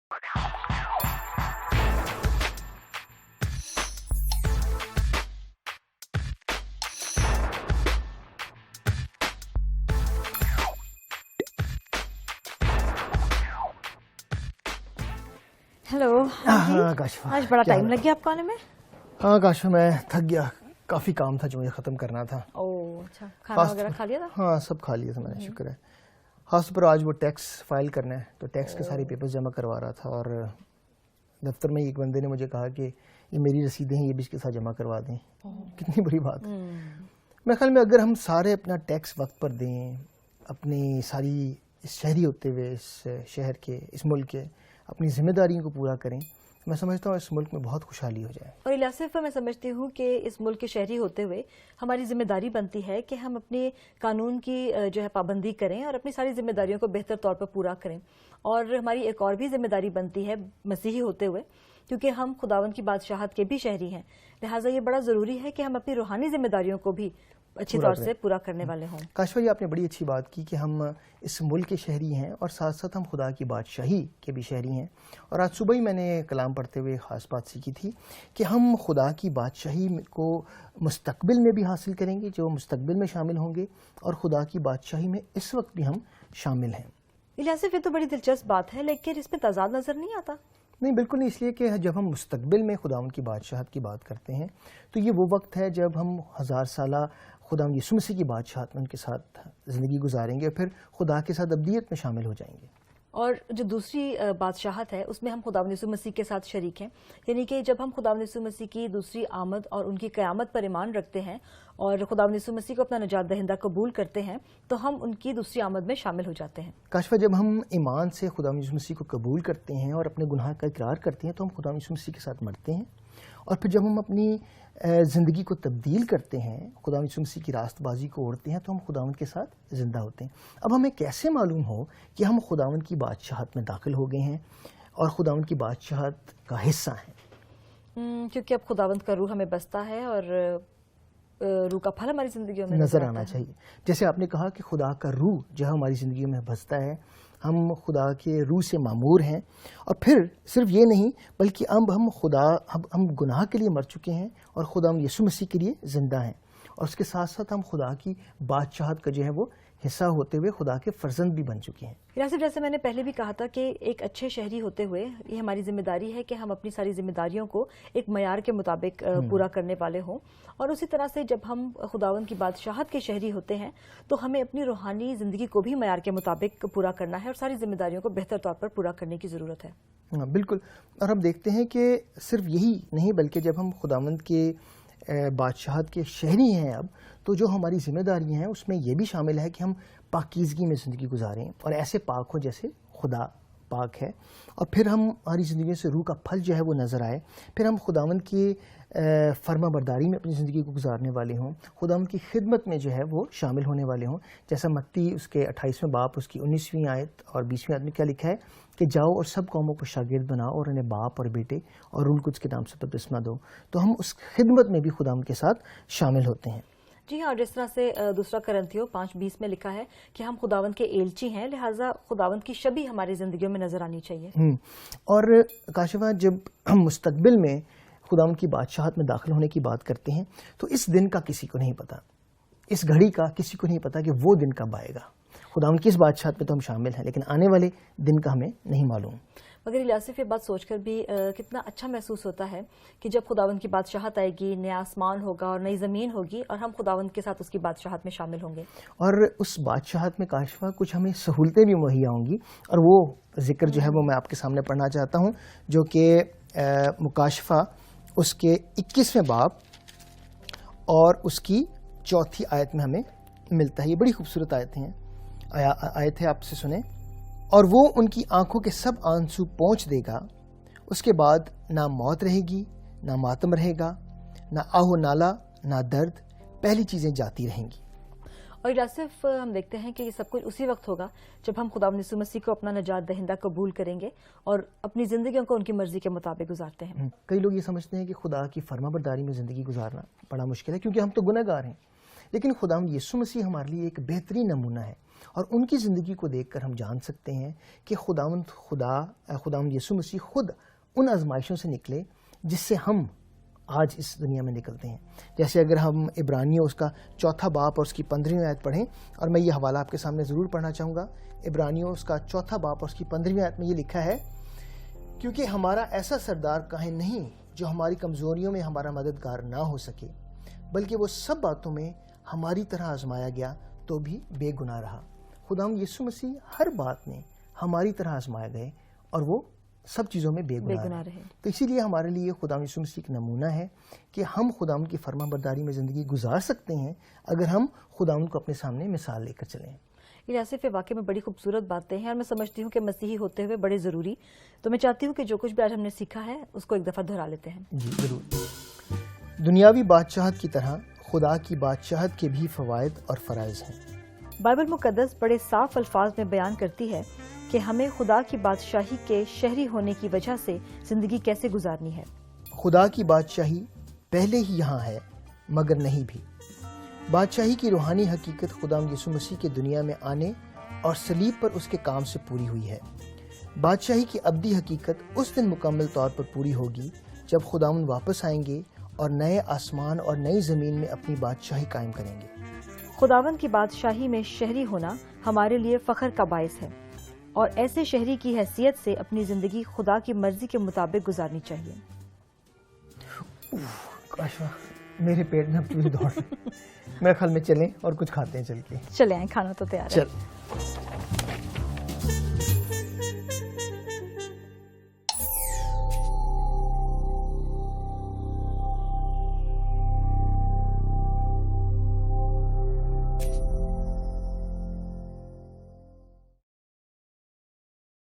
Hello. हाँ काशिफा, आज बड़ा टाइम लग गया आपको आने में। हाँ काशिफा, मैं थक गया, काफ़ी काम था जो मुझे ख़त्म करना था। ओह अच्छा, खाना वगैरह खा लिया था? हाँ सब खा लिया था मैंने, शुक्र है। खास पर आज वो टैक्स फाइल करना है, तो टैक्स के सारे पेपर्स जमा करवा रहा था, और दफ्तर में एक बंदे ने मुझे कहा कि ये मेरी रसीदें हैं, ये भी इसके साथ जमा करवा दें। कितनी बड़ी बात है। मेरे ख्याल में अगर हम सारे अपना टैक्स वक्त पर दें, अपनी सारी शहरी होते हुए इस शहर के, इस मुल्क के अपनी जिम्मेदारियों को पूरा करें, मैं समझता हूँ इस मुल्क में बहुत खुशहाली हो जाए। और इलासिफ, मैं समझती हूँ कि इस मुल्क के शहरी होते हुए हमारी जिम्मेदारी बनती है कि हम अपने कानून की जो है पाबंदी करें और अपनी सारी जिम्मेदारियों को बेहतर तौर पर पूरा करें। और हमारी एक और भी जिम्मेदारी बनती है मसीही होते हुए, क्योंकि हम खुदावंद की बादशाहत के भी शहरी हैं, लिहाजा ये बड़ा ज़रूरी है कि हम अपनी रूहानी जिम्मेदारियों को भी अच्छी तौर से पूरा करने वाले हों। काशिफा, ये आपने बड़ी अच्छी बात की कि हम इस मुल्क के शहरी हैं और साथ साथ हम खुदा की बादशाही के भी शहरी हैं। और आज सुबह ही मैंने कलाम पढ़ते हुए ख़ास बात सीखी थी कि हम खुदा की बादशाही को मुस्तकबिल में भी हासिल करेंगे, जो मुस्तकबिल में शामिल होंगे, और खुदा की बादशाही में इस वक्त भी हम शामिल हैं। इलासिफ, ये तो बड़ी दिलचस्प बात है, लेकिन इसमें तजाद नज़र नहीं आता। नहीं, बिल्कुल नहीं, इसलिए कि जब हम मुस्तकबिल में खुदावंद की बादशाहत की बात करते हैं तो ये वो वक्त है जब हम 1000 साला खुदावंद यीशु मसीह की बादशाहत में उनके साथ ज़िंदगी गुजारेंगे और फिर खुदा के साथ अब्दियत में शामिल हो जाएंगे। और जो दूसरी बादशाहत है उसमें हम खुदावंद यीशु मसीह के साथ शरीक हैं, यानी कि जब हम खुदावंद यीशु मसीह की दूसरी आमद और उनकी क़यामत पर ईमान रखते हैं और खुदावंद यीशु मसीह को अपना निजात दहिंदा कबूल करते हैं, तो हम उनकी दूसरी आमद में शामिल हो जाते हैं। काशिफा, जब हम ईमान से खुदावंद यीशु मसीह को कबूल करते हैं और अपने गुनाह का इकरार करते हैं, तो हम खुदावंद यीशु मसीह के साथ मरते हैं, और फिर जब हम अपनी ज़िंदगी को तब्दील करते हैं, खुदावंद यीशु मसीह की रास्तबाजी को ओढ़ते हैं, तो हम खुदावंद के साथ ज़िंदा होते हैं। अब हमें कैसे मालूम हो कि हम खुदावंद की बादशाहत में दाखिल हो गए हैं और खुदावंद की बादशाहत का हिस्सा हैं? क्योंकि अब खुदावंद का रूह हमें बसता है और रूह का फल हमारी ज़िंदगियों में नज़र आना चाहिए। जैसे आपने कहा कि खुदा का रूह जो हमारी ज़िंदगी में बसता है, हम खुदा के रूह से मामूर हैं, और फिर सिर्फ ये नहीं बल्कि अब हम गुनाह के लिए मर चुके हैं और खुदा यीशु मसीह के लिए ज़िंदा हैं, और उसके साथ साथ हम खुदा की बादशाहत का जो है वो हिस्सा होते हुए खुदा के फर्जंद भी बन चुके हैं। इलासिफ, जैसे मैंने पहले भी कहा था कि एक अच्छे शहरी होते हुए ये हमारी जिम्मेदारी है कि हम अपनी सारी जिम्मेदारियों को एक मयार के मुताबिक पूरा करने वाले हों, और उसी तरह से जब हम खुदावंद की बादशाहत के शहरी होते हैं तो हमें अपनी रूहानी ज़िंदगी को भी मयार के मुताबिक पूरा करना है और सारी जिम्मेदारियों को बेहतर तौर पर पूरा करने की ज़रूरत है। हाँ बिल्कुल, और हम देखते हैं कि सिर्फ यही नहीं बल्कि जब हम खुदावंद के बादशाहत के शहरी हैं अब, तो जो हमारी जिम्मेदारियां हैं उसमें यह भी शामिल है कि हम पाकीज़गी में ज़िंदगी गुजारें और ऐसे पाक हो जैसे खुदा पाक है, और फिर हम हमारी ज़िंदगी से रूह का फल जो है वो नज़र आए, फिर हम खुदावंद की फर्मा बरदारी में अपनी ज़िंदगी को गुजारने वाले हों, खुदावंद की खिदमत में जो है वो शामिल होने वाले हों। जैसा मत्ती उसके 28वें बाप उसकी 19वीं आयत और 20वीं आयत में क्या लिखा है कि जाओ और सब कौमों को शागिर्द बनाओ और उन्हें बाप और बेटे और रूह कुद्स के नाम से बपतिस्मा दो। तो हम उस खिदमत में भी खुदावंद के साथ शामिल होते हैं। जी हाँ, और जिस तरह से दूसरा करंथियों 5:20 में लिखा है कि हम खुदावंद के एलची हैं, लिहाजा खुदावंद की शबी हमारी ज़िंदगियों में नज़र आनी चाहिए। और काशिफा, जब हम मुस्तकबिल में खुदावंद की बादशाहत में दाखिल होने की बात करते हैं तो इस दिन का किसी को नहीं पता, इस घड़ी का किसी को नहीं पता कि वो दिन कब आएगा। खुदावंद की इस बादशाहत में तो हम शामिल हैं, लेकिन आने वाले दिन का हमें नहीं मालूम। मगर इलासिफ, ये बात सोचकर भी कितना अच्छा महसूस होता है कि जब खुदावंद की बादशाहत आएगी, नया आसमान होगा और नई ज़मीन होगी और हम खुदावंद के साथ उसकी बादशाहत में शामिल होंगे, और उस बादशाहत में काशिफा कुछ हमें सहूलतें भी मुहैया होंगी, और वो जिक्र जो है वो मैं आपके सामने पढ़ना चाहता हूँ, जो कि मुकाशफा उसके 21वें बाब और उसकी 4थी आयत में हमें मिलता है। ये बड़ी खूबसूरत आयतें हैं, आयत है, आपसे सुने। और वो उनकी आंखों के सब आंसू पोंछ देगा, उसके बाद ना मौत रहेगी, ना मातम रहेगा, ना आहो नाला, ना दर्द, पहली चीज़ें जाती रहेंगी। और इलासिफ, हम देखते हैं कि ये सब कुछ उसी वक्त होगा जब हम खुदावंद यीशु मसीह को अपना निजात दहिंदा कबूल करेंगे और अपनी ज़िंदगियों को उनकी मर्जी के मुताबिक गुजारते हैं। कई लोग ये समझते हैं कि खुदा की फरमाबरदारी में ज़िंदगी गुजारना बड़ा मुश्किल है क्योंकि हम तो गुनहगार हैं, लेकिन खुदावंद यीशु मसीह हमारे लिए एक बेहतरीन नमूना है اور ان کی زندگی کو دیکھ کر ہم جان سکتے ہیں کہ خداوند یسوع مسیح خود ان آزمائشوں سے نکلے جس سے ہم آج اس دنیا میں نکلتے ہیں. جیسے اگر ہم عبرانیوں اس کا 4 باب اور اس کی 15ویں آیت پڑھیں, اور میں یہ حوالہ آپ کے سامنے ضرور پڑھنا چاہوں گا. عبرانیوں اس کا 4 باب اور اس کی 15ویں آیت میں یہ لکھا ہے, کیونکہ ہمارا ایسا سردار کاہن نہیں جو ہماری کمزوریوں میں ہمارا مددگار نہ ہو سکے, بلکہ وہ سب باتوں میں ہماری طرح آزمایا گیا تو بھی بے گناہ رہا. خداوند یسوع مسیح ہر بات میں ہماری طرح آزمائے گئے اور وہ سب چیزوں میں بے گناہ رہے. تو اسی لیے ہمارے لیے خداوند یسوع مسیح ایک نمونہ ہے کہ ہم خداوند کی فرما برداری میں زندگی گزار سکتے ہیں اگر ہم خداوند کو اپنے سامنے مثال لے کر چلیں. آصف واقعی میں بڑی خوبصورت باتیں ہیں اور میں سمجھتی ہوں کہ مسیحی ہوتے ہوئے بڑے ضروری, تو میں چاہتی ہوں کہ جو کچھ بھی آج ہم نے سیکھا ہے اس کو ایک دفعہ دہرا لیتے ہیں. جی ضرور. دنیاوی بادشاہت کی طرح خدا کی بادشاہت کے بھی فوائد اور فرائض ہیں. بائبل مقدس بڑے صاف الفاظ میں بیان کرتی ہے کہ ہمیں خدا کی بادشاہی کے شہری ہونے کی وجہ سے زندگی کیسے گزارنی ہے. خدا کی بادشاہی پہلے ہی یہاں ہے مگر نہیں بھی. بادشاہی کی روحانی حقیقت خداوند یسوع مسیح کے دنیا میں آنے اور صلیب پر اس کے کام سے پوری ہوئی ہے. بادشاہی کی ابدی حقیقت اس دن مکمل طور پر پوری ہوگی جب خداوند واپس آئیں گے اور نئے آسمان اور نئی زمین میں اپنی بادشاہی قائم کریں گے. خداوند کی بادشاہی میں شہری ہونا ہمارے لیے فخر کا باعث ہے اور ایسے شہری کی حیثیت سے اپنی زندگی خدا کی مرضی کے مطابق گزارنی چاہیے. میرے پیٹ میں اب چوہے دوڑ رہے ہیں. میرے خیال میں چلیں اور کچھ کھاتے ہیں چل کے. چلیں آئیں, کھانا تو تیار ہے. چل